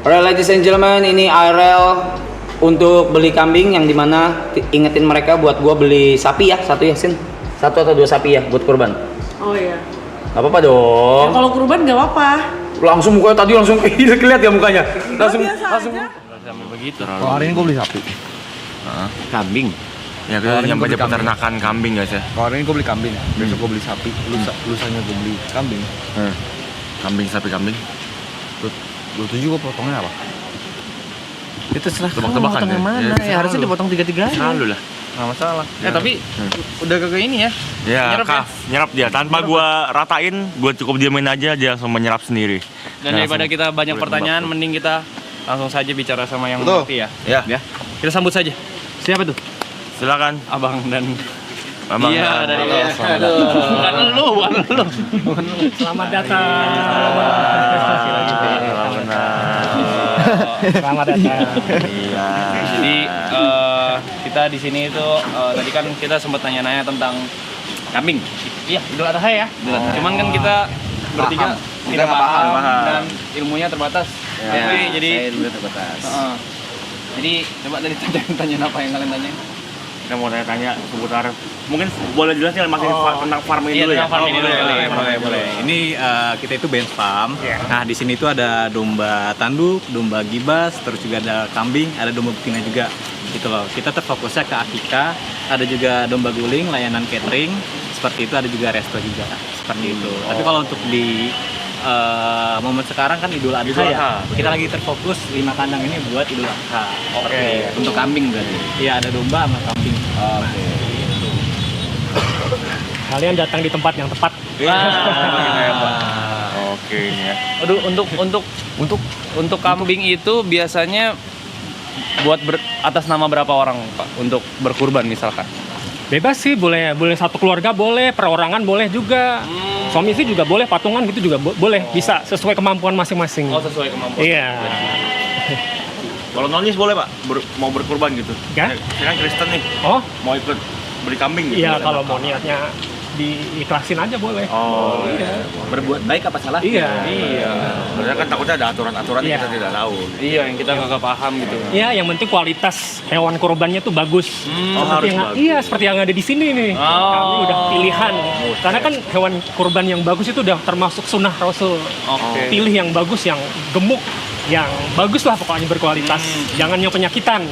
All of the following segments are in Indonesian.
Alright, ladies and gentlemen, ini ARL untuk beli kambing yang dimana ingetin mereka buat gua beli sapi ya, satu ya Sin, 1 atau 2 sapi ya buat kurban. Oh iya. Gak apa-apa dong. Ya, kalau kurban nggak apa-apa. Langsung mukanya tadi langsung kelihatan ya mukanya. Langsung. Sampai begitu. Kalau hari ini gue beli sapi. Kambing. Ya kita nyampe aja peternakan kambing guys ya. Kalau hari ini gue beli kambing, besok gue beli sapi, lusanya gue beli kambing. Kambing sapi kambing. 27 gue potongnya apa? Itu serah Tebak-tebakan yang mana? Ya, harusnya dipotong 3-3 selalu lah. Nggak masalah. Tapi udah kagak ini ya? ya nyerap dia tanpa gua ratain, gua cukup diamin aja dia langsung menyerap sendiri. Dan daripada kita banyak pertanyaan, mending kita langsung saja bicara sama yang ngerti ya. Ya. Kita sambut saja. Siapa tuh? Silakan. Abang dan Abang. iya dari bukan lu. Selamat datang. Selamat datang. Iya. Jadi kita di sini itu tadi kan kita sempat nanya-nanya tentang kambing. Iya, Idul Adha ya. Cuman kan kita bertiga tidak paham dan ilmunya terbatas. Tapi jadi ilmunya terbatas. Jadi coba tadi tanya apa yang kalian tanya? Kita mau tanya seputar, mungkin boleh jelasin masih tentang farm ini dulu ya? Farm ini dulu. Boleh. Ini kita itu Benz Farm. Nah, di sini itu ada domba tanduk, domba gibas, terus juga ada kambing, ada domba betina juga. Gitu loh. Kita terfokusnya ke akikah, ada juga domba guling, layanan catering, seperti itu, ada juga resto juga, seperti itu. Tapi kalau untuk di momen sekarang kan Idul Adha ya. Kita lagi terfokus 5 kandang ini buat Idul Adha. Oke. Untuk kambing berarti? Iya, ada domba sama kambing. Oke. Kalian datang di tempat yang tepat. Oke ini ya. Aduh, untuk kambing itu biasanya buat atas nama berapa orang Pak untuk berkurban misalkan? Bebas sih, boleh satu keluarga boleh, perorangan boleh juga. Suami istri juga boleh, patungan gitu juga boleh. Bisa sesuai kemampuan masing-masing. Oh, sesuai kemampuan. Iya. Kalau nonis boleh Pak, mau berkurban gitu? Kan? Saya kan Kristen nih, Oh, mau ikut beli kambing gitu? iya kalau mau niatnya diikhlasin aja boleh. Oh iya. Berbuat baik apa salah? Iya. Sebenarnya kan takutnya ada aturan-aturan yang Iya. kita tidak tahu. Iya, yang kita nggak paham gitu. Iya, yang penting kualitas hewan kurbannya tuh bagus. harus yang, bagus. Iya, seperti yang ada di sini nih. Kami udah pilihan. Karena kan hewan kurban yang bagus itu udah termasuk sunnah Rasul. Oke. Pilih yang bagus, yang gemuk, yang bagus lah pokoknya berkualitas. Jangan yang penyakitan.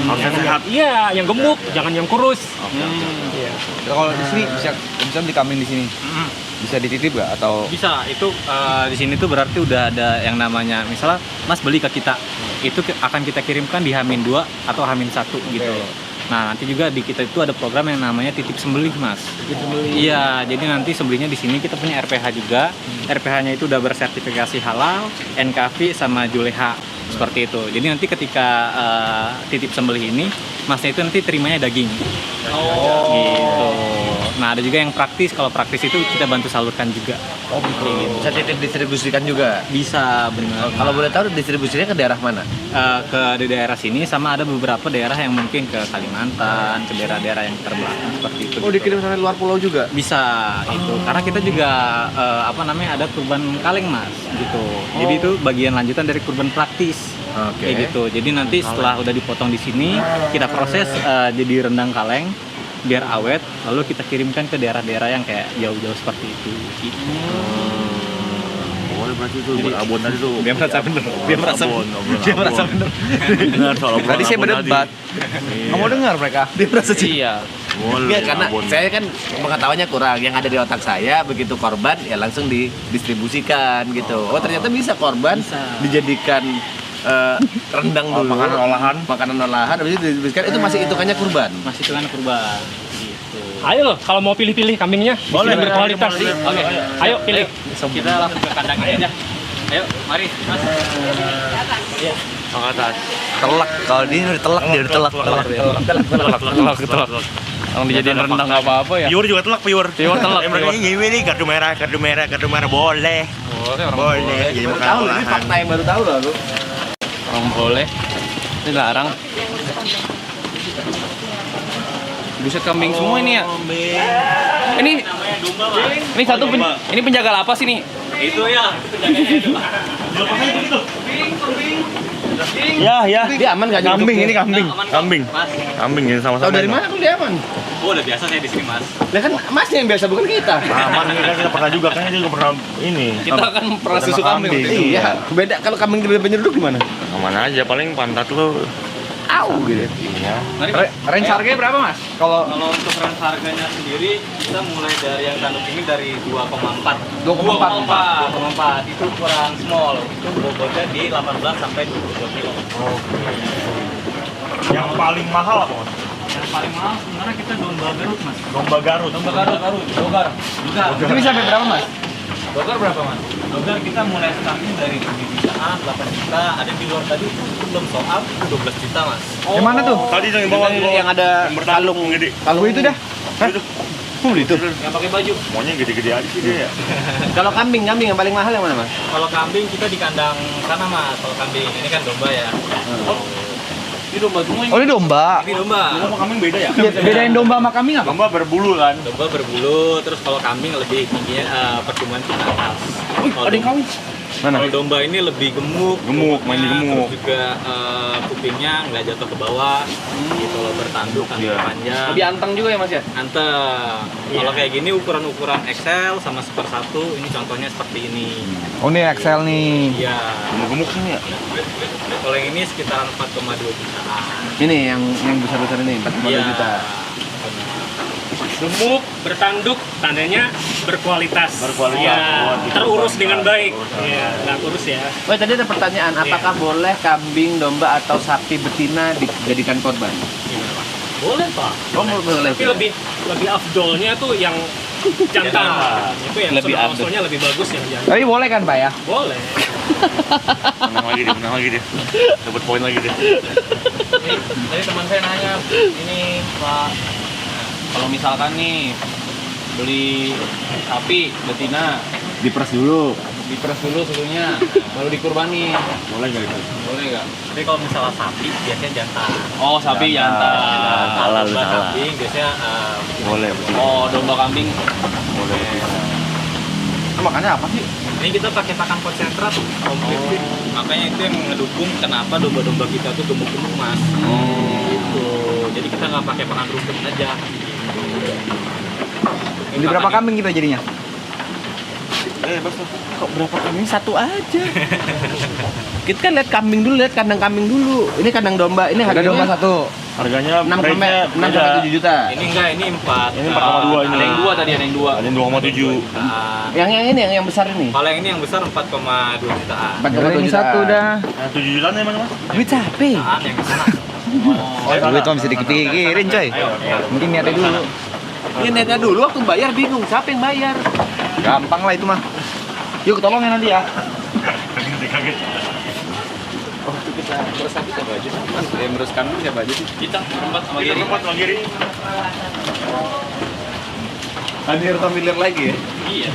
Harusnya sehat. Iya, yang gemuk, jangan yang kurus. Iya. Kalau di sini bisa beli kambing di sini. Bisa dititip nggak atau? Bisa, itu di sini tuh berarti udah ada yang namanya, misalnya Mas beli ke kita, itu akan kita kirimkan di H-2 atau H-1 gitu. Nah, nanti juga di kita itu ada program yang namanya titip sembelih, Mas. Iya, jadi nanti sembelihnya di sini kita punya RPH juga. RPH-nya itu udah bersertifikasi halal, NKV sama Juleha. Seperti itu. Jadi nanti ketika titip sembelih ini, Masnya itu nanti terimanya daging. Gitu. Nah, ada juga yang praktis. Kalau praktis itu kita bantu salurkan juga. Oh gitu. Bisa titip distribusikan juga? Bisa, benar. Kalau boleh tahu distribusinya ke daerah mana? Di daerah sini, sama ada beberapa daerah yang mungkin ke Kalimantan, ke daerah-daerah yang terbelakang seperti itu. Oh, dikirim sampai luar pulau juga? Bisa itu, karena kita juga ada kurban kaleng, Mas, gitu. Jadi itu bagian lanjutan dari kurban praktis. Oke. Kayak gitu. Jadi nanti setelah udah dipotong di sini, kita proses jadi rendang kaleng biar awet, lalu kita kirimkan ke daerah-daerah yang kayak jauh-jauh seperti itu. Gitu. Boleh berarti itu berabon tadi tuh. Dia merasa bener. Benar soal obrolan Tadi saya abon berdebat. Nggak mau dengar mereka. Dia merasa Iya. Boleh. Iya, karena abon. saya kan pengetahuannya kurang. Yang ada di otak saya begitu korban ya langsung didistribusikan gitu. Oh ternyata bisa korban dijadikan rendang dulu. Makanan olahan. Habis itu didistribusikan itu masih hitungannya kurban. Masih itu kan kurban. Gitu. Ayo loh, kalau mau pilih-pilih kambingnya, Boleh, yang berkualitas. Oke. Ayo pilih. Kita langsung ke kandangnya aja. Ayo, mari, Mas. Ke atas. Telak. Kalau dia udah telak, dia udah telak. Telak. Orang dijadiin rendang nggak apa-apa ya. Piur juga telak, piur. Piur telak, Mereka piur. ini kartu merah boleh. Boleh. Jadi Baru makanan tahu loh, ini olahan. fakta yang baru tahu loh aku. Orang boleh. Ini larang. Buset kambing semua ini ya. Ini satu ini penjaga lapas ini. Itu ya, itu penjaganya itu. Kambing. Ya. Dia aman nggak nyeruduk? Kambing ini dia? kambing. Kambing. Kambing ini sama-sama. Tahu dari mana tuh dia aman? Oh, udah biasa saya di sini, Mas. Lah kan masnya yang biasa bukan kita. Aman ini kan kita pernah juga, kayaknya dia juga pernah ini. Kita kan pernah susu kambing. Iya, beda kalau kambing tiba-tiba nyeruduk gimana? Aman aja, paling pantat lu. Au gitu. Iya. Range harganya berapa mas? Kalau Kalau untuk range harganya sendiri, kita mulai dari yang tanduk ini dari 2,4. 2,4. Itu ukuran small. Itu bobotnya di 18 sampai 22 kilo. Yang paling mahal apa, Mas? Yang paling mahal sebenarnya kita domba Garut, Mas. Domba Garut. Dogar. Juga. itu bisa sampai berapa mas? Dogar berapa, Mas? Dogar kita mulai starting dari 7 jutaan, 8 juta. Ada di luar tadi itu belum soal, itu 12 juta, Mas. Yang mana tuh? Tadi yang di bawah Yang ada kalung gede. Kalau itu dah. Itu. beli itu. Yang pakai baju. Maunya gede-gede aja sih dia ya. Kalau kambing yang paling mahal yang mana mas? Kalau kambing kita di kandang sana, Mas. Kalau kambing ini kan domba ya. Ini domba semua Oh ini domba. Ini domba. Domba sama kambing beda ya? Bedain domba sama kambing apa? Domba berbulu kan. Domba berbulu, terus kalau kambing lebih tingginya pertumbuhan kita atas. Ada yang kawin. Mana? Kalau domba ini lebih gemuk, Gemuk, main di gemuk. terus juga kupingnya nggak jatuh ke bawah, gitu loh, bertanduk, kaki Iya. panjang. lebih anteng juga ya mas ya? Anteng. Kalau kayak gini ukuran-ukuran XL sama super 1, ini contohnya seperti ini. Oh ini Excel nih. Iya. Gemuk kan ya? Kalau yang ini sekitaran 4,2 jutaan. Ini yang besar-besar ini 4,2 Iya. juta. Gemuk, bertanduk, tandanya berkualitas. Berkualitas. Ya, Buat terurus itu dengan bangga. baik. Urus. Iya, nggak kurus ya. Oh tadi ada pertanyaan, apakah boleh kambing, domba atau sapi betina dijadikan korban? Boleh pak. Oh boleh. Tapi lebih afdolnya tuh yang jantan. Itu yang Lebih afdol. sudah lebih bagus yang jantan. Tapi boleh kan Pak ya? Boleh. Menang lagi dia. Dapat poin lagi dia. Tadi teman saya nanya, ini Pak, kalau misalkan nih beli sapi betina, Diperes dulu. diperes dulu susunya, baru dikurbanin, Boleh nggak itu? boleh nggak? Tapi kalau misalnya sapi biasanya jantan. Oh sapi jantan. Salah, Domba salah. kambing biasanya Boleh. Oh domba kambing. Boleh. Makannya apa sih? ini kita pakai pakan konsentrat komplit. Makanya itu yang ngedukung kenapa domba-domba kita tuh gemuk-gemuk mas. Gitu. Jadi kita nggak pakai pakan rumput aja. Ini berapa kambing kita jadinya? Kok berapa kambing? Satu aja. Kita kan lihat kambing dulu, lihat kandang kambing dulu. Ini kandang domba, ini Ada domba harganya satu. Harganya 6 sampai rate-nya 6 sampai 7 juta. Ini enggak, ini 4. Ini 4,2 ini. Ada yang dua tadi, ada yang dua. Ada yang 2,7. Yang ini yang besar ini. Kalau yang ini yang besar 4,2 jutaan. 4,2 Ini juta. satu dah. Nah, 7 jutaan ya mana mas? Duit sapi. Jutaan yang di sana. Duit mah bisa dipikirin coy. Mungkin niatnya dulu. Ini netnya dulu waktu bayar bingung, siapa yang bayar? Gampang lah itu mah. Yuk tolongin nanti ya. Kaget. Waktu kita merus sapi siapa aja sih? Mas, yang merus kambing siapa aja sih? Kita berempat sama Kita Giri. tempat sama Giri. Hadir familiar lagi ya? Iya.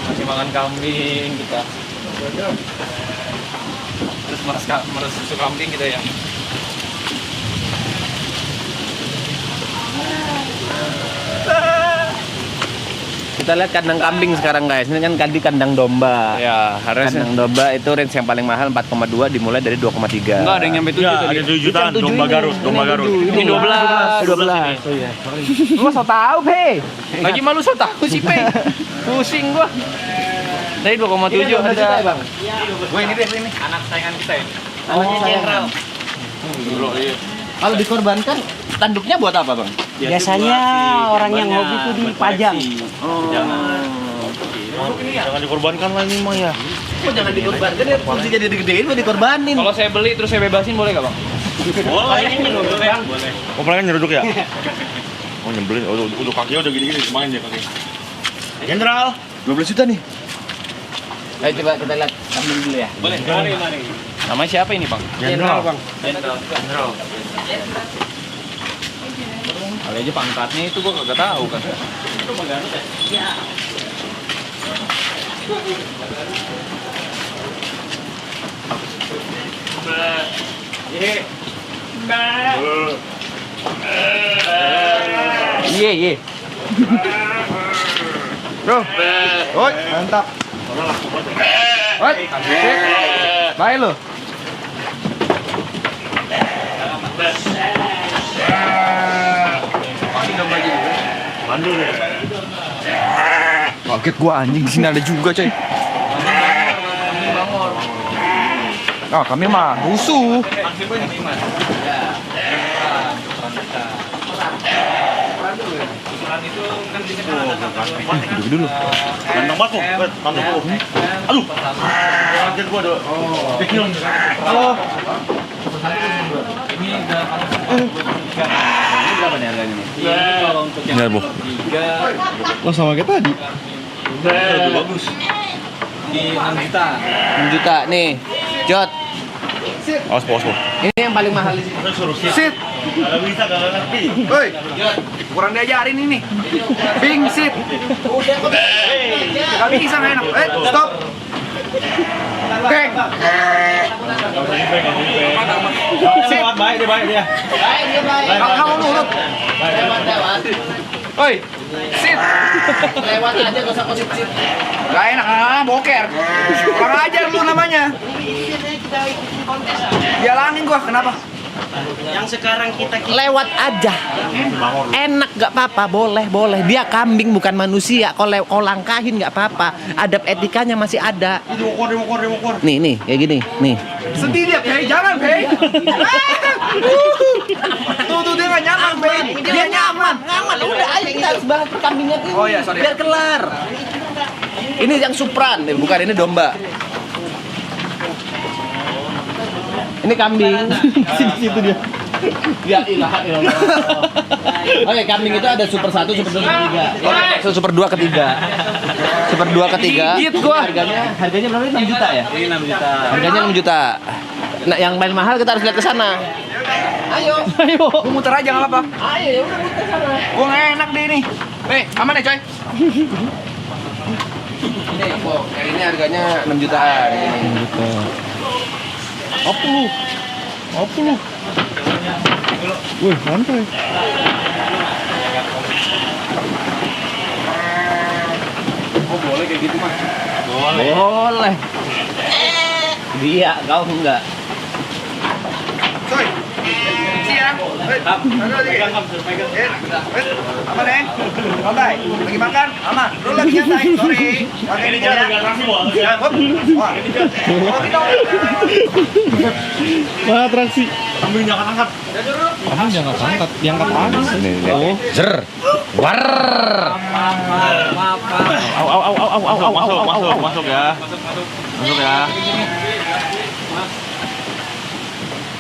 Masih makan kambing kita. Terus merus susu kambing kita ya. Kita lihat kandang kambing sekarang guys. Ini kan tadi kandang domba. Ya, harusnya. Kandang domba itu range yang paling mahal 4,2 dimulai dari 2,3. Enggak ada yang nyampe 7 Ya, tadi. ada 7 jutaan. Itu yang Domba 7 Garut. ini. Domba Ini Garut. yang Ini 12. 12. Oh iya. Lu so tau, Pe. Lagi malu so tahu sih, Pe. Pusing gua. Tadi 2,7 Ini ada. juta ya, Bang? Gue ini deh ini. Anak sayangan kita ini. Anaknya jenderal. Kalau dikorbankan tanduknya buat apa, Bang? Biasanya orang yang hobi itu dipajang. Jangan dikorbankan lah ini mah ya. Kok jangan dikorbankan ya? Fungsi jadi digedein mau dikorbanin. Kalau saya beli terus saya bebasin boleh nggak, Bang? Boleh. Boleh. Oh, paling nyeruduk ya? Oh, nyebelin. Udah kakinya udah gini-gini main dia kaki. Jenderal. 12 juta nih. Ayo coba kita lihat kambing dulu ya. Boleh. Mari. Namanya siapa ini, Bang? Jenderal. Jenderal. Kali aja pangkatnya itu gua kagak tahu kan. Iya. Bro. Woi, mantap. Woi. Baik lo. dulu deh. Kaget gua anjing, di sini ada juga, coy. Ah, kami mah rusuh. Duduk dulu. Ganteng banget kok. Ganteng kok. Aduh. Kaget gua ada. Kecil. Halo. Berapa nih harganya nih? Kalau untuk yang Enggak, Bu. 3 Lo sama kayak tadi. udah bagus. Di 6 juta. 6 juta nih. Jot. Awas, bos. Ini yang paling mahal di sini. Suruh sit. Kalau bisa kalau ngerti. Woi, kurang diajarin ini. Bing sit. Gak bisa main. Stop. Bang. Sit. Baik dia. Kamu nurut. Woi, sit. Lewat aja gak usah sit. Gak enak, boker. Kurang ajar lu namanya. Jalanin gua, kenapa? Lewat aja. Enak gak apa-apa, boleh. Dia kambing bukan manusia. Kalau langkahin gak apa-apa. Adab etikanya masih ada. Dimukul. Nih, kayak gini. Nih. Sedih dia, Pei. Jangan, Pei. Tuh, dia gak nyaman, Pei. Dia nyaman. Udah, ayo kita harus bahas perkambingan ini. Oh, iya, sorry. Biar kelar. Ini yang supran, bukan ini domba. Ini kambing. Situ dia. Ya ilaha illallah. Oke, kambing itu ada super 1, super 2, super 3. Super 2 ketiga. Super 2 ketiga. Gigit gua. Harganya berapa? 6 juta ya? Ini 6 juta. Harganya 6 juta. Nah, yang paling mahal kita harus lihat ke sana. Ayo. Gua muter aja nggak apa-apa. Ayo, udah muter sana. Gua nggak enak deh ini. Aman ya, coy? Ini, Bo, ini harganya 6 jutaan. 6 juta. Apa lu? Wih, santai. Oh, boleh kayak gitu, Mas? Boleh. Dia, kau enggak. Coy. Isi ya. Aman ya? Santai. Lagi makan? Aman. Lu lagi nyantai. Sorry. Ini jangan atraksi, Bu. Wah, atraksi. Kambing jangan angkat. Kamu jangan angkat, diangkat aja. Oh, zer. War. Masuk ya. Masuk ya.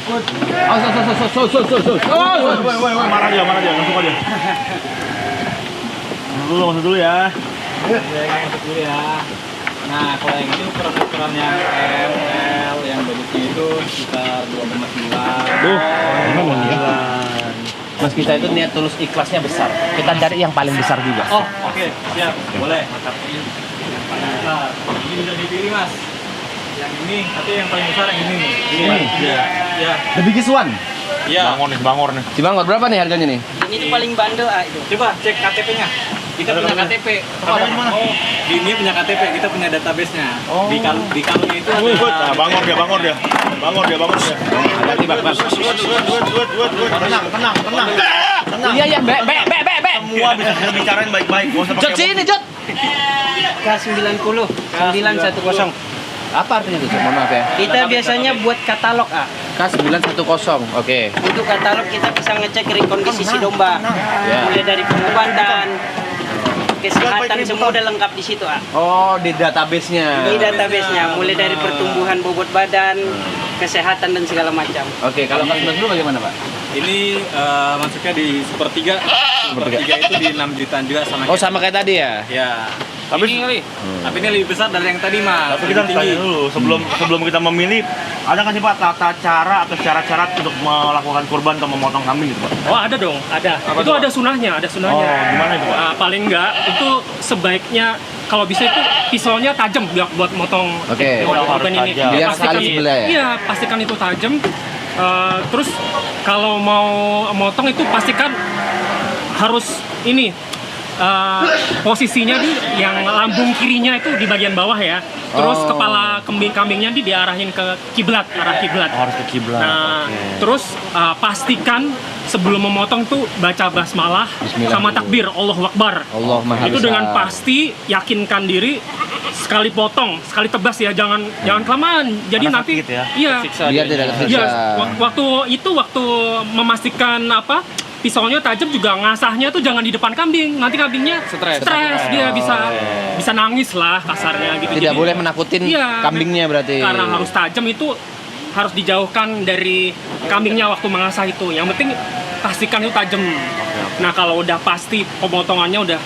Woi, marah dia, langsung aja. Masuk dulu ya. Masuk dulu ya. Nah, kalau yang itu ukuran yang L, yang bentuknya itu sekitar 2,9. Gimana nih? Mas, kita itu niat tulus ikhlasnya besar. Kita cari yang paling besar juga. Oh, oke, siap. Boleh. Mantap. Nah, ini bisa dipilih, Mas. Yang ini, tapi yang paling besar yang ini nih. Ini. Ya. The biggest one. Ya. Bangor nih. Cibangor berapa nih harganya nih? Ini tuh paling bandel itu. Coba cek KTP-nya. Kita punya KTP. Oh, di ini punya KTP, kita punya database-nya. Di kalungnya itu ada. Bangor dia. Hati Bang. Tenang. Iya, be. Semua bisa bicarain baik-baik. Gak usah Jot sini, Jot. K90 910. Apa artinya itu? Mohon maaf ya. Kita biasanya buat katalog K910. Oke. Untuk katalog kita bisa ngecek rekondisi domba. Ya. Mulai dari pengobatan, kesehatan semua udah lengkap di situ Oh, di database-nya. Ini database-nya mulai dari pertumbuhan bobot badan, kesehatan dan segala macam. Oke, kalau K910 bagaimana, Pak? Ini masuknya di Super 3. Super 3 itu di 6 jutaan juga sama. Oh, sama kayak tadi ya? Ya. Tapi ini lebih besar dari yang tadi, Mas. Tapi kita tanya dulu, sebelum kita memilih, ada nggak sih Pak tata cara atau cara-cara untuk melakukan kurban atau memotong kambing gitu Pak? Oh, ada dong, ada. Apa itu tuh, ada sunahnya. Oh, gimana itu Pak? Paling enggak itu sebaiknya kalau bisa itu pisaunya tajam buat motong Oke. hewan kurban Harus ini. tajam. Biar Pastikan- sekali sebelah ya? Iya, pastikan itu tajam. Terus kalau mau motong itu pastikan harus ini posisinya di yang lambung kirinya itu di bagian bawah ya. terus kepala kambingnya diarahin ke kiblat, arah kiblat. Harus ke kiblat. Nah, terus pastikan sebelum memotong tuh baca basmalah sama takbir Allahu Akbar. Allah Maha Itu Besar. dengan pasti yakinkan diri sekali potong, sekali tebas ya, jangan kelamaan. Jadi Karena nanti sakit ya? iya. Biar tidak tersiksa. Iya, waktu memastikan pisaunya tajam juga ngasahnya tuh jangan di depan kambing. Nanti kambingnya stres dia bisa nangis lah kasarnya gitu. Tidak Jadi, boleh menakutin iya, kambingnya berarti. karena harus tajam itu harus dijauhkan dari kambingnya waktu mengasah itu. Yang penting pastikan itu tajam. Nah, kalau udah pasti pemotongannya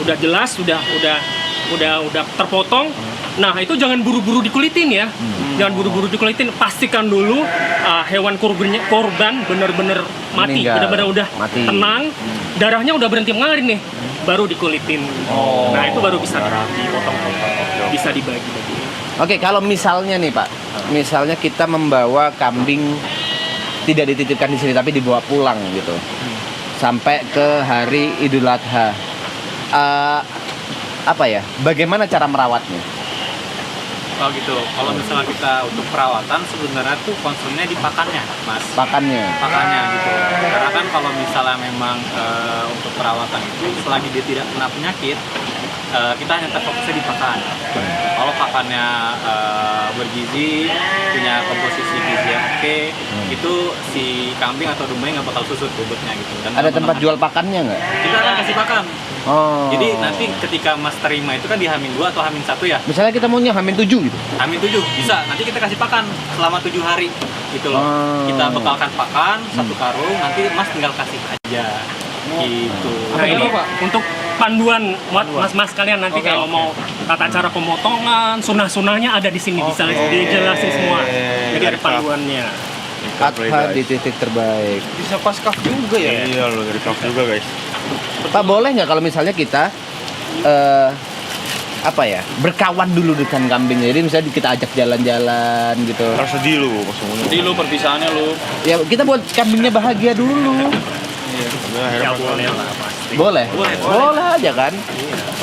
udah jelas, udah terpotong. Nah, itu jangan buru-buru dikulitin ya. Jangan buru-buru dikulitin. Pastikan dulu hewan korban benar-benar mati, Meninggal. benar-benar udah Mati. tenang. Darahnya udah berhenti mengalir nih. Baru dikulitin. Nah, itu baru bisa dipotong. Bisa dibagi-bagi. Oke, kalau misalnya nih Pak, misalnya kita membawa kambing tidak dititipkan di sini tapi dibawa pulang gitu, sampai ke hari Idul Adha, apa ya? Bagaimana cara merawatnya? Oh gitu. Kalau misalnya kita untuk perawatan sebenarnya tuh concernnya di pakannya, Mas. Pakannya. Pakannya gitu. Karena kan kalau misalnya memang untuk perawatan itu selagi dia tidak kena penyakit, kita hanya terfokusnya di pakan. Kalau pakannya bergizi, punya komposisi gizi yang oke, itu si kambing atau dombanya nggak bakal susut bobotnya gitu. Dan Ada tempat jual pakannya nggak? Kita akan kasih pakan. Oh. Jadi nanti ketika Mas terima itu kan di H-2 atau H-1 ya. Misalnya kita maunya H-7 gitu. H-7 bisa. Nanti kita kasih pakan selama 7 hari gitu loh. Oh. Kita bekalkan pakan satu karung, nanti Mas tinggal kasih aja. Gitu. Nah, ini untuk panduan buat mas-mas kalian nanti kalau mau tata cara pemotongan, sunah-sunahnya ada di sini, bisa dijelasin semua. Jadi ada panduannya. Adha di titik terbaik. Bisa pas kaf juga ya. Iya lo dari kaf juga guys. Pak, boleh nggak kalau misalnya kita apa ya, berkawan dulu dengan kambingnya? Jadi misalnya kita ajak jalan-jalan gitu. Harus sedih lu pas ngomong. Jadi lu perpisahannya lu. Ya kita buat kambingnya bahagia dulu. Boleh? Boleh aja kan?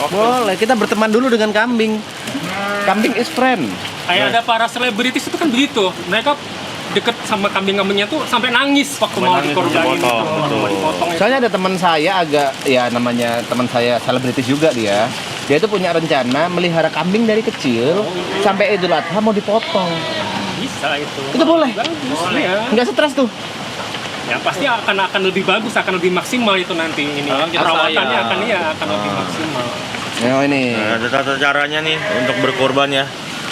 Boleh, kita berteman dulu dengan kambing. Kambing is friend. Kayak ada para selebritis itu kan begitu. Mereka deket sama kambing-kambingnya tuh sampai nangis waktu mau dikorbanin gitu. Mau dipotong itu. Soalnya ada teman saya namanya teman saya selebritis juga dia. Dia itu punya rencana melihara kambing dari kecil sampai Idul Adha mau dipotong. Bisa itu. Itu boleh. Boleh. Ya. Nggak stres tuh. Ya pasti akan lebih bagus, akan lebih maksimal itu nanti ini. Perawatannya akan lebih maksimal. Ini. Nah, ada tata caranya nih untuk berkorban ya.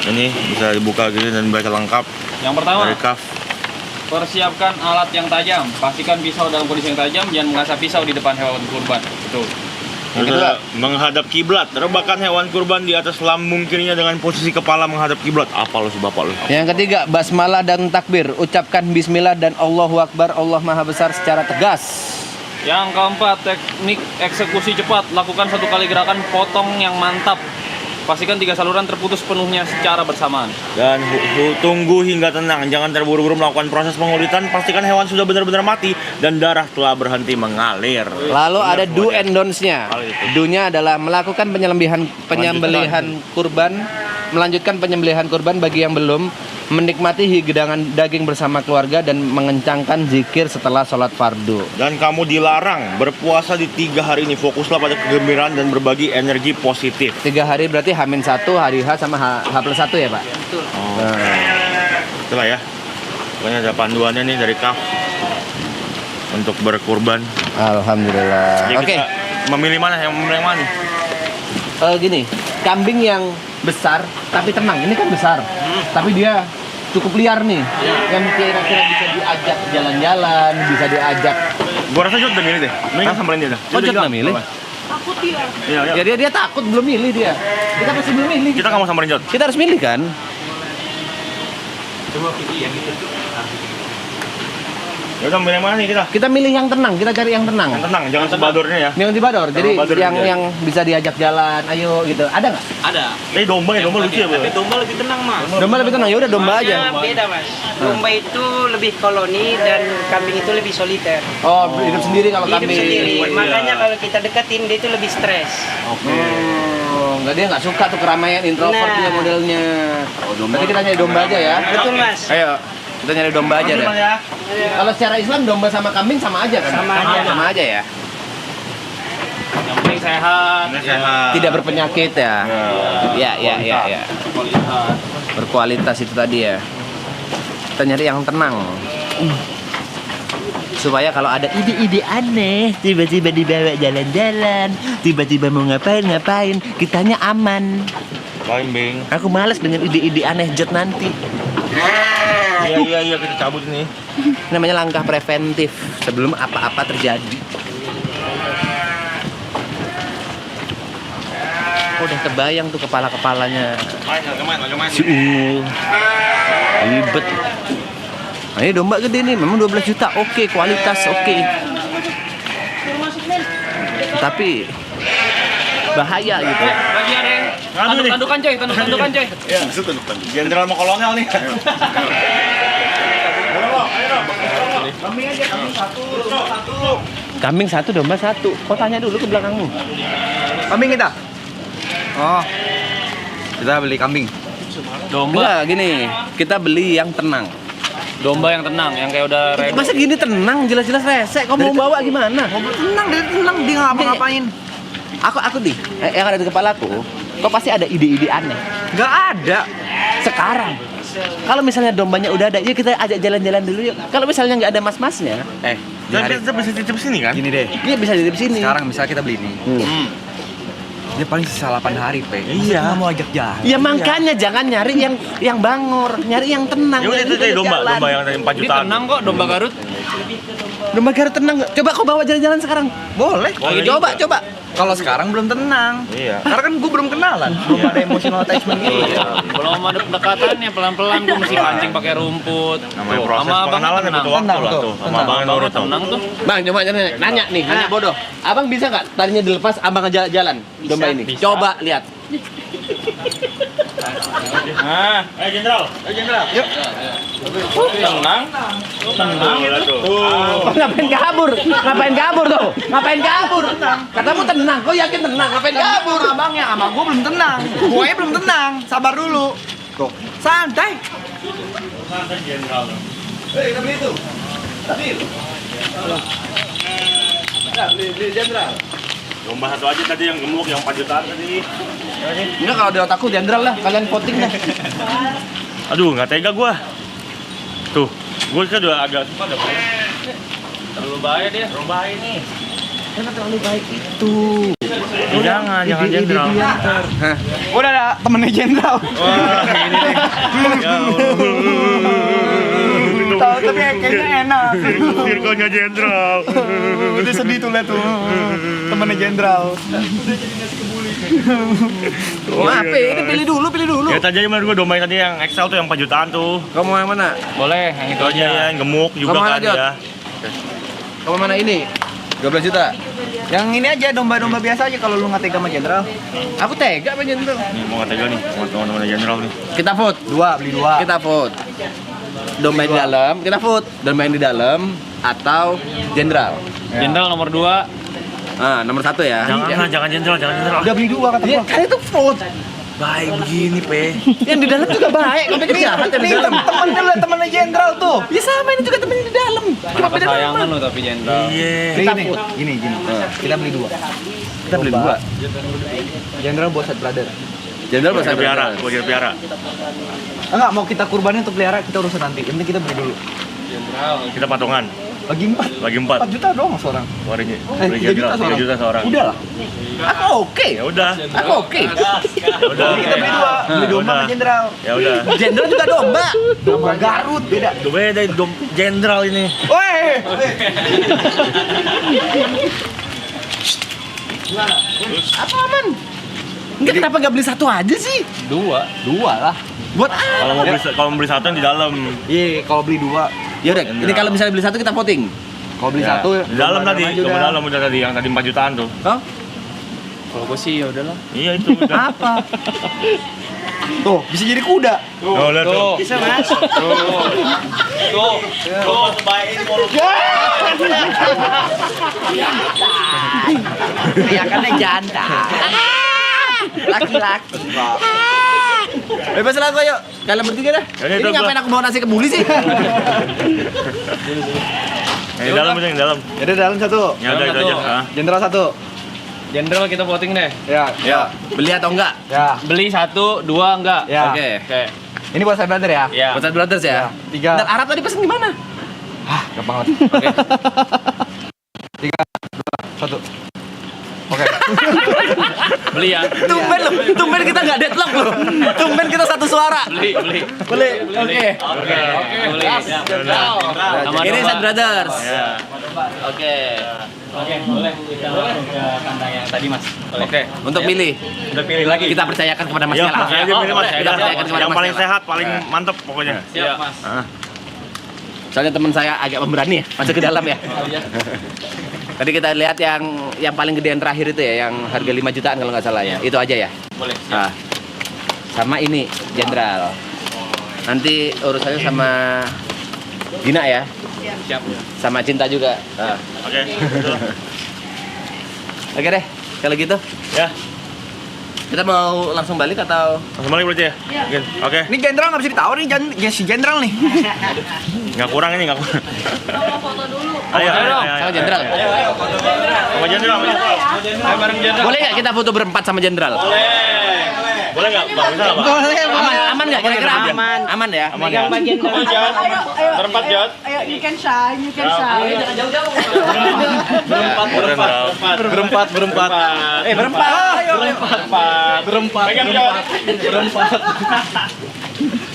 Ini bisa dibuka gitu dan baca lengkap Yang pertama, dari kaf. persiapkan alat yang tajam. Pastikan pisau dalam kondisi yang tajam, jangan mengasah pisau di depan hewan kurban. Itu. Yang kedua, Menghadap kiblat. Rebahkan hewan kurban di atas lambung kirinya dengan posisi kepala menghadap kiblat. Apa lu sih bapak lu? yang ketiga, basmalah dan takbir. Ucapkan bismillah dan Allahu Akbar, Allah Maha Besar secara tegas. Yang keempat, teknik eksekusi cepat. Lakukan satu kali gerakan potong yang mantap. Pastikan 3 saluran terputus penuhnya secara bersamaan. Dan tunggu hingga tenang. Jangan terburu-buru melakukan proses pengulitan. Pastikan hewan sudah benar-benar mati dan darah telah berhenti mengalir. Lalu ada do and don'ts-nya. Do-nya adalah melakukan penyembelihan kurban, melanjutkan penyembelihan kurban bagi yang belum, menikmati hidangan daging bersama keluarga dan mengencangkan zikir setelah sholat fardu. Dan kamu dilarang berpuasa di 3 hari ini. Fokuslah pada kegembiraan dan berbagi energi positif. 3 hari berarti H-1, hari H sama H+1 ya Pak? Betul. Itulah ya. Pokoknya ada panduannya nih dari kaf untuk berkurban. Alhamdulillah. Jadi Oke. kita memilih mana? Yang memilih yang mana? Gini, kambing yang besar tapi tenang. Ini kan besar, tapi dia cukup liar nih. Yang kira-kira bisa diajak jalan-jalan, bisa diajak. Gua rasa Jod udah milih deh. Mending samperin dia dah. Oh, Jod nggak milih? Takut dia. Iya. Ya dia takut, belum milih dia. Kita pasti belum milih. Kita nggak mau samperin Jod. Kita harus milih kan? Ya udah milih yang mana nih kita? Kita milih yang tenang, kita cari yang tenang. Yang tenang, jangan sebadornya ya. Yang di Bador, jadi Bador yang aja. yang bisa diajak jalan, ayo gitu. Ada nggak? Ada. Tapi domba lucu ya, Bro. Tapi domba lebih tenang, Mas. Domba lebih tenang, ya udah domba aja. Beda mas. Domba itu lebih koloni dan kambing itu lebih soliter. Oh, hidup sendiri kalau Hidup kambing. sendiri. Makanya kalau kita deketin dia itu lebih stres. Oke. Oh, enggak, dia nggak suka tuh keramaian, introvert Nah. dia modelnya. Berarti kita nyari domba aja ya. Betul Mas. Ayo, kita nyari domba aja deh. ya. Kalau secara Islam domba sama kambing sama aja kan? Sama aja. Sama aja ya. Yang penting sehat. Tidak berpenyakit ya. Ya. Kualitas. Berkualitas itu tadi ya. Kita nyari yang tenang. Supaya kalau ada ide-ide aneh, tiba-tiba dibawa jalan-jalan, tiba-tiba mau ngapain, kitanya aman. Kambing. Aku malas dengan ide-ide aneh jet nanti. Iya kita cabut ini. Namanya langkah preventif sebelum apa-apa terjadi. Udah kebayang tuh kepala-kepalanya Main. si Ungu. Ribet. Nah, ini domba gede nih, memang 12 juta. Oke, kualitas oke. Tapi bahaya gitu. Lagi ada yang tanduk-tandukan coy, tanduk-tandukan coy. Iya, Jenderal sama kolonel nih. Kambing satu, domba satu. Kau tanya dulu ke belakangmu. Kambing kita. Oh. Kita beli kambing. Domba, Enggak, gini. Kita beli yang tenang. domba yang tenang, yang kayak udah Masa gini tenang, jelas-jelas resek. Kau mau bawa gimana? Tenang, dia tenang, dia nggak ngapa-ngapain. Aku nih, yang ada di kepalaku, kau pasti ada ide-ide aneh. Nggak ada. Sekarang, kalau misalnya dombanya udah ada, yuk kita ajak jalan-jalan dulu yuk. Kalau misalnya nggak ada mas-masnya, Di hari Kita bisa titip sini kan? gini deh. dia bisa di sini. Sekarang misalnya kita beli ini. Dia paling sisa 8 hari, Pe. Iya. Kita mau ajak jalan. Ya makanya jangan nyari yang bangor, nyari yang tenang. Ya udah itu tadi domba yang tadi 4 Ini jutaan. tenang kok, domba Garut. Domba Garut tenang. Coba kau bawa jalan-jalan sekarang. Boleh. Boleh Coba. Kalau sekarang belum tenang. Iya. Karena kan gue belum kenalan, belum ada emotional attachment gitu. Belum ada pendekatannya, pelan-pelan gue mesti pancing pakai rumput. Namanya Tuh, proses sama abang pengenalan ya tenang. butuh waktu lah tuh. Sama abangnya Abangnya nurut tuh. tenang tuh. Bang, coba nanya nih, nanya bodoh. Abang bisa nggak tadinya dilepas, abang aja jalan domba ini? Bisa. Coba lihat. Nah, Jenderal. Yuk. Tenang. Tenang itu. Ngapain kabur? Ngapain kabur? Katamu tenang, kau yakin tenang? Ngapain kabur? Abangnya, sama gue belum tenang. Gue belum tenang. Sabar dulu. Tuh, santai. Domba satu aja tadi yang gemuk yang 4 jutaan tadi. Enggak, kalau di otakku jenderal lah, kalian voting dah. Aduh, nggak tega gua. Tuh, gua kan udah agak Terlalu bahaya dia. Karena terlalu baik itu. jangan Jenderal. Udah ada temennya jenderal. Wah, ini nih. Ya Tahu tapi kayaknya enak. Sirkonya Jenderal. Udah sedih tuh liat tuh. Temennya jenderal. Apa? Ini pilih dulu. Ya tadi aja menurut gua domba yang tadi yang Excel tuh yang 4 jutaan tuh. Kamu yang mana? Boleh, yang itu Itu aja ya, yang gemuk juga Kemana, kan Jod? ya. Kamu mana ini? 12 juta. Yang ini aja domba-domba biasa aja kalau lu nggak tega sama jenderal. Aku tega apa jenderal? Nih mau nggak tega nih, mau teman-teman Jenderal nih. Kita vote. Beli dua. Kita vote. Domba yang di dalam, kita vote. Domba yang di dalam atau jenderal. Jenderal nomor 2. Ah, nomor 1 ya. Jangan Jenderal. Udah beli dua kata Iya, gua. kan itu vote. Baik begini, Pe. Yang di dalam juga baik. Kau pikir jahat yang di Nih dalam. temennya lah, temennya jenderal tuh. Ya sama, ini juga temennya di dalam. Cuma beda Kesayangan nama. lu tapi jenderal. Iya. Gini. Kita beli dua. Kita beli dua. Jenderal buat set brother. Jenderal Gua bahasa piara, gua jadi piara. Enggak, mau kita kurbanin untuk pelihara, kita urusan nanti. Yang penting kita beli dulu. Kita patungan. Bagi 4. Bagi 4. 4 juta doang seorang. Warnanya. 3 juta 3 juta seorang. Udah lah. Aku oke. Ya udah. Aku oke. Ya udah. Kita beli dua. Beli domba sama jenderal. Ya udah. Jenderal juga domba. Domba Garut beda. Udah beda Jenderal ini. Woi. Apa aman? Enggak, kenapa nggak beli satu aja sih? Dua lah. Buat apa? Kalau mau beli satu yang di dalam. Iya, kalau beli dua. Ya udah, ini kalau misalnya beli satu kita voting. Kalau beli Ya, satu di dalam domba tadi, aja domba udah. dalam udah tadi yang tadi 4 jutaan tuh. Hah? Kalau gue sih ya udahlah. Iya itu udah. Apa? Tuh, bisa jadi kuda. Oh, lihat tuh. Bisa Mas. Teriakannya janda. Laki-laki. Bebas lah kok, yuk. Kalian bertiga dah. Ya, Ini itu ngapain aku bawa nasi kebuli sih? Yang di dalam aja, yang di dalam. Jadi dalam satu. Ya udah itu aja. Ah. Jenderal satu. Jenderal kita voting deh. Ya. Ya. Beli atau enggak? Ya. Beli 1, 2 enggak? Ya. Oke. Oke. Ini buat saya brother ya. Ya. Buat Brothers ya? 3. Dan Arab tadi pesen di mana? Gampang banget. Oke. 3, 2, 1. Oke. Beli ya. Tumben kita nggak deadlock loh. Tumben kita satu suara. Beli. Oke. Oke. Beli. Sama Ini Sad Brothers. Ya. Oke. Oke, boleh kita langsung ke kandang yang tadi Mas. Boleh. Oke. Untuk milih, Udah pilih lagi. kita percayakan kepada Mas Ya, Nela. makanya aja pilih Mas. Kita percayakan kepada Yang Mas paling Nela. sehat, paling mantep pokoknya. Siap, Mas. Soalnya teman saya agak pemberani ya, masuk ke dalam ya. Tadi kita lihat yang paling gedean terakhir itu ya, yang harga 5 jutaan kalau nggak salah ya. Itu aja ya. Boleh. Nah, sama ini Jenderal. Nanti urusannya sama Gina ya. Siap. Sama Cinta juga. Nah. Oke. Oke deh, kalau gitu. Ya. Kita mau langsung balik atau? Langsung balik berarti ya? Mungkin. Oke. Ini jenderal nggak bisa ditawarin si jenderal nih. Nggak kurang ini, nggak kurang. Ayo, Sama Jenderal. Sama Jenderal, sama Jenderal. Ayo bareng Jenderal. Boleh nggak kita foto berempat sama Jenderal? Boleh nggak? Bang, bisa nggak, Bang? Aman nggak kira-kira? Aman ya. Aman ya? Bagian dalam. Berempat, Jod. Ayo, you can shine, you can shine. Berempat. Berempat.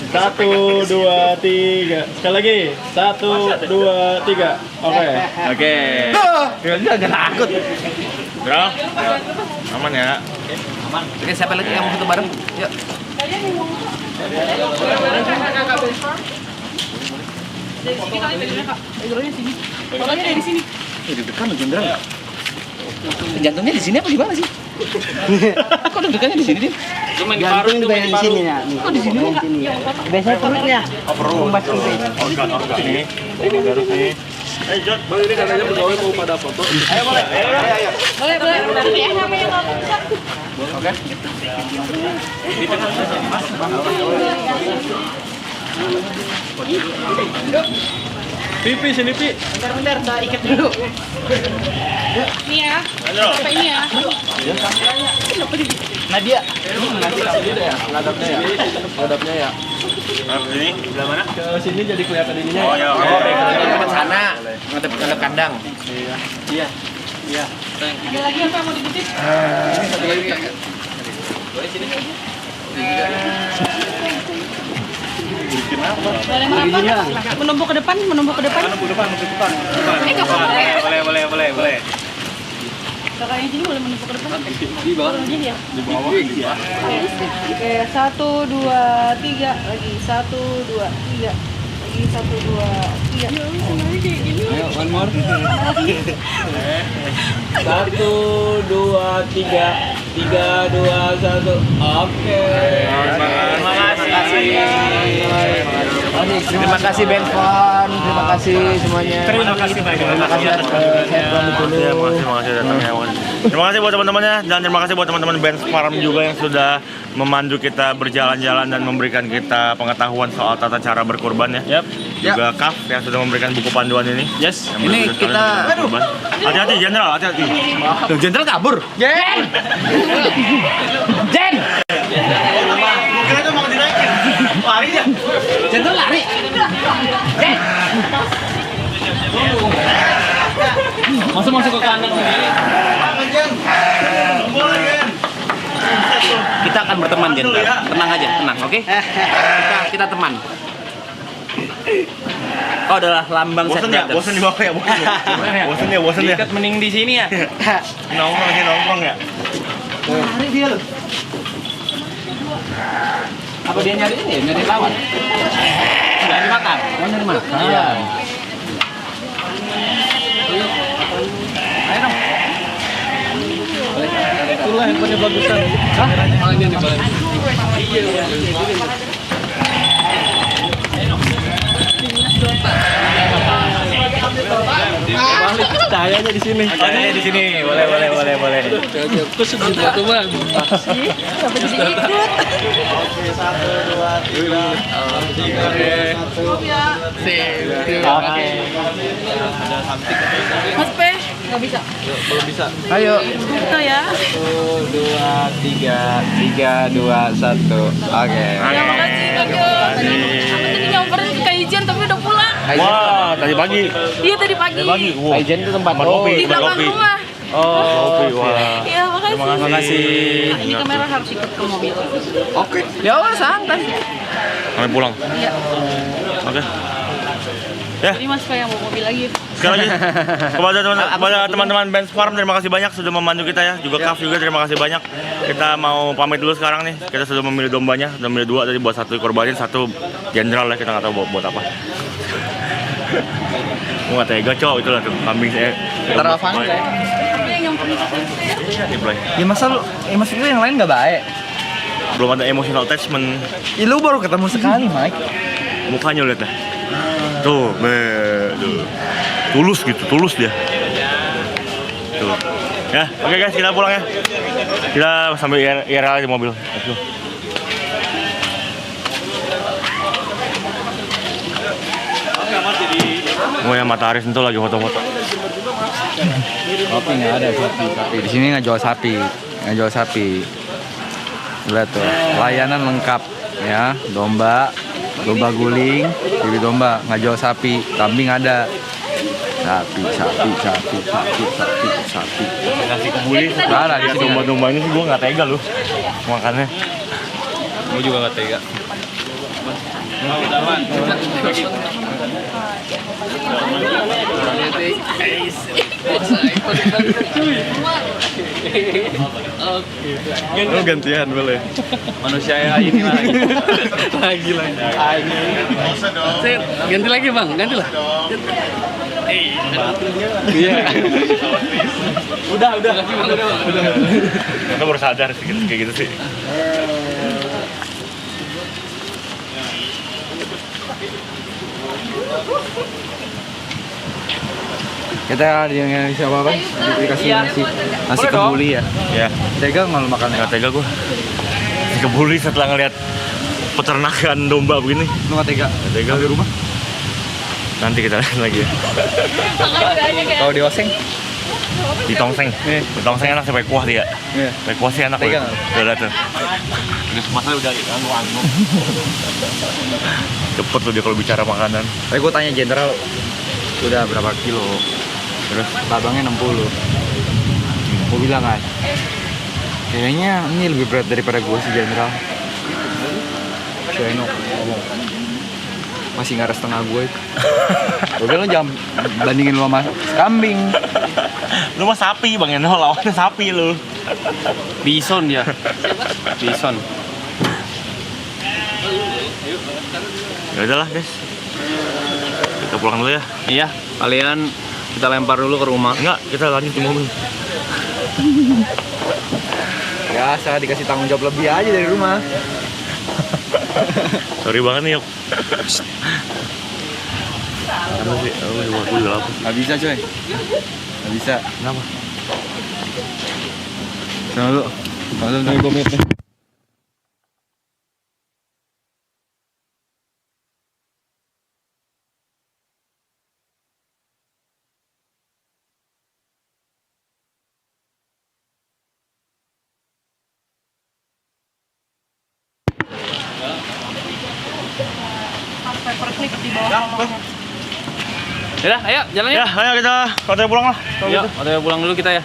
Satu, dua, tiga. Sekali lagi. 1, 2, 3. Oke. Oke. Nggak takut. Bro. Aman ya. Oke, siapa lagi yang mau foto bareng? Yuk. Jantungnya di sini apa di mana sih? Kok deg-degannya di sini, Din? Lu main di paru itu, main di paru. ya. Oh, di sini. Biasanya perutnya. Organ nih. Garuk nih. Jod. Bang, ini katanya pegawai mau pada foto. Ayo, boleh. Ayo. Boleh, bentar ya, namanya nggak bisa. Pipi sini, Pi. Bentar, tak ikat dulu. Ini ya, apa ini ya? Nadia. Ngadapnya ya. Sini. Sebelah mana? Ke sini jadi kelihatan ininya. Oh, ya. Ngadep sana, ngadep kandang. Ada lagi apa yang mau dikutip? Boleh merapat? Menumpuk ke depan, menumpuk ke depan. Nggak apa-apa. Boleh. Kakak yang sini boleh menumpuk ke depan. Di bawah aja ya. Di bawah. Oke, 1, 2, 3 lagi. 1, 2, 3 lagi. 1, 2, 3. Ayo, one more. 1, 2, 3. 3, 2, 1. Oke. Terima kasih Benfon, terima kasih semuanya. Terima kasih banyak. Terima kasih saya pamit dulu. Makasih datangnya. Terima kasih buat teman-temannya dan terima kasih buat teman-teman Benz Farm juga yang sudah memandu kita berjalan-jalan dan memberikan kita pengetahuan soal tata cara berkurban ya. Juga Kaf yang sudah memberikan buku panduan ini. Yes. Yang Ini berkurban kita- berkurban. Hati-hati Jenderal, hati-hati. Loh, Jenderal kabur. Jen! Kira itu mau dinaikin. Lari dia. Jenderal lari. Jen! Masuk ke kandang sendiri. Kita akan berteman, Jenderal. Tenang aja, tenang, oke? Kita teman. Kau adalah lambang Bosen ya? Bosen di bawah ya? Bosen ya? Diikat mending di sini ya. Nongkrong ya? Lari dia loh. Apa dia nyari ini? Nyari lawan? Enggak dimakan. Oh, nyari makan. Ayo dong. Itulah handphonenya bagusan. Hah? Malah dia nih boleh. Cahayanya di sini. Cahayanya di sini. Boleh. Aku sedih tuh bang. Sampai jadi ikut. Oke. Mas P, nggak bisa. Belum bisa. Ayo. Itu ya. 1, 2, 3, 2, 1. Oke. Ya makasih kakak. Aku tadi nyamperin ke Kaijen tapi udah pulang. Wah, tadi pagi. Iya tadi pagi. Wow. Kaijen itu tempat kopi. Di belakang rumah. Kopi, wah. Iya makasih. Terima kasih. Nah, ini kamera harus ikut ke mobil. Oke. Ya udah santai. Kami pulang. Iya. Oke. Ya. Jadi Mas P yang bawa mobil lagi. Sekali lagi kepada teman-teman Benz Farm, terima kasih banyak sudah membantu kita ya. Juga Kaf juga terima kasih banyak. Kita mau pamit dulu sekarang nih. Kita sudah memilih dombanya, sudah memilih 2 tadi, buat 1 korbanin, 1 jenderal ya, kita nggak tahu buat apa. Gua nggak tega cowok, itulah tuh kambing saya. Taruh Avani ya. Yang pernah Diplay. Ya masa lu, maksud lu yang lain nggak baik? Belum ada emotional attachment. Ya lu baru ketemu sekali, Mike. Mukanya lihat dah. Tuh, tuh. Tulus dia. Tuh. Ya, oke guys, kita pulang ya. Kita sampai IRL di mobil. Let's go. Oh ya, Matahari Sentul lagi foto-foto. Sapi nggak ada sapi. Di sini nggak jual sapi. Lihat tuh, layanan lengkap ya, domba guling, bibit domba, nggak jual sapi, kambing ada. Sapi. Kasih kebuli. Parah di sini. Domba-domba ini sih gue nggak tega loh makannya. Gue juga nggak tega. Lu gantian boleh. Manusia ini lagi. Lagi. Ganti lagi bang, ganti lah. Iya. Udah. Kita baru sadar sih kayak gitu sih. Kita dengan siapa bang? Dikasih nasi kebuli ya. Ya, Tega nggak lu makannya? nggak tega gue. Kebuli setelah ngeliat peternakan domba begini. Lu nggak tega? Nggak tega Di rumah? Nanti kita lihat lagi ya. Kalau di oseng? Di tongseng. Di tongseng enak sih, pakai kuah dia. Iya. Pakai kuah sih enak. Tega loh. nggak? Udah lihat tuh. Terus masalah udah anu. Cepet tuh dia kalau bicara makanan. Tapi gue tanya jenderal udah berapa kilo? Terus babangnya 60. Gue bilang kan, kayaknya ini lebih berat daripada gue sih jenderal. Si Eno ngomong, masih nggak ada setengah gue. Gue bilang jangan bandingin lo sama kambing. Lu mah sapi Bang Eno, lawannya sapi lu. Bison dia. Bison. Ya udahlah guys. Kita pulang dulu ya. Iya, kalian kita lempar dulu ke rumah. Enggak, kita lanjut ke mobil. Biasa dikasih tanggung jawab lebih aja dari rumah. Sorry banget nih, Yok. Apa sih? Aku juga lapar. Nggak bisa coy. Nggak bisa. Kenapa? Sana dulu. Nih gue nih. Paperclip di bawah. Yaudah, ayo jalan Ya, ayo kita katanya pulang lah. Yuk, kita pulang dulu kita ya.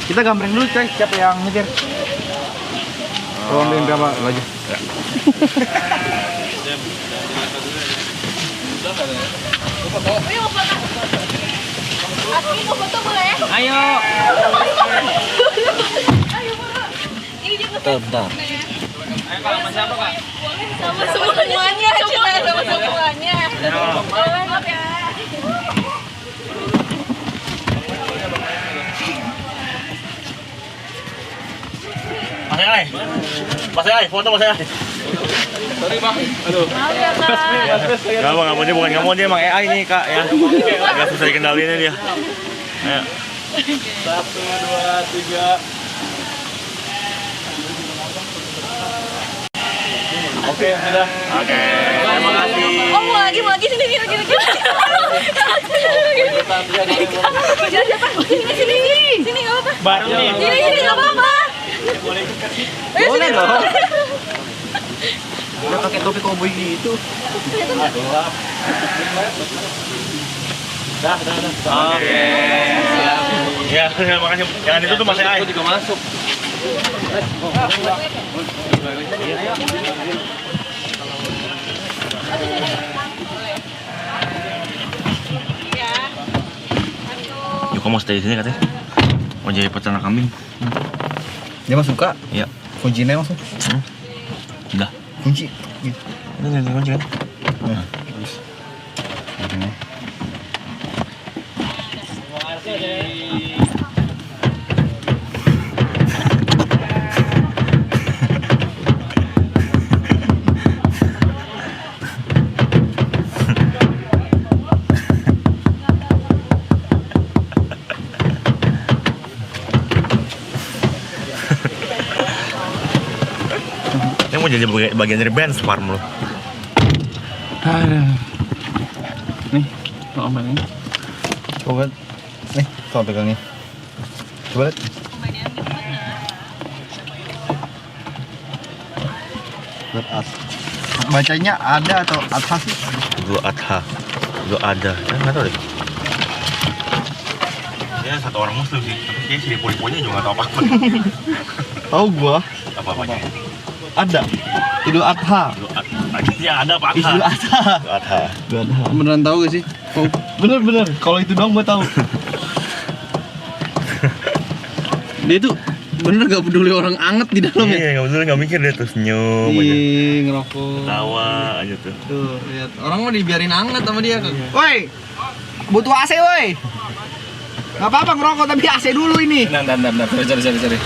Kita gambreng dulu coy, siapa yang nyetir? Tolong berapa lagi? Ayo mau foto. Asmi mau foto boleh? Ayo. Ayo foto. Ini juga. Bentar. Ayo Kak, sama siapa Kak? Sama semuanya, cuma sama semuanya. Boleh ya. Mas Elai, foto Mas Elai. Sorry bang. Aduh. Maaf ya kak. Nggak mau dia emang AI nih kak ya. Agak susah dikendaliinnya dia. Ayo. 1, 2, 3. Oke, sudah. Oke, terima kasih. Oh mau lagi sini. Sini nggak apa-apa. Bareng nih. Sini nggak apa-apa. Boleh dong. Udah pakai topi koboi gitu. Oke. Ya, terima kasih. Yang itu tuh masih AI. Juga masuk. Yuk mau stay di sini katanya. Mau jadi peternak kambing. Dia mah suka. Iya. Kuncinya maksud. Udah. Kunci. Gitu. Ini jadi kunci kan? Nah, terus. Ini. Ini mau jadi bagian dari band farm lo. Nih, mau ambil ini. Coba. Nih, tolong pegang nih. Coba lihat. Bacanya ada atau adha sih? Dulu adha. Dulu ada. Ya nggak tahu deh. Dia satu orang muslim sih. Tapi kayaknya si poli-polinya juga nggak tahu apa-apa. Tahu gua. Apa-apanya. Ada. Idul Adha. Dulu adha. Ya ada apa adha? Idul Adha. Dulu adha. Idul Adha. Beneran tahu gak sih? Oh, bener. Kalau itu doang gua tahu. Dia tuh bener gak peduli orang anget di dalam ya? Iya, nggak betul nggak mikir dia tuh senyum aja. Ih, ngerokok. Tawa aja tuh. Tuh, lihat. Orang mau dibiarin anget sama dia. Woi. Butuh AC, woi. Gak apa-apa ngerokok tapi AC dulu ini. Sorry.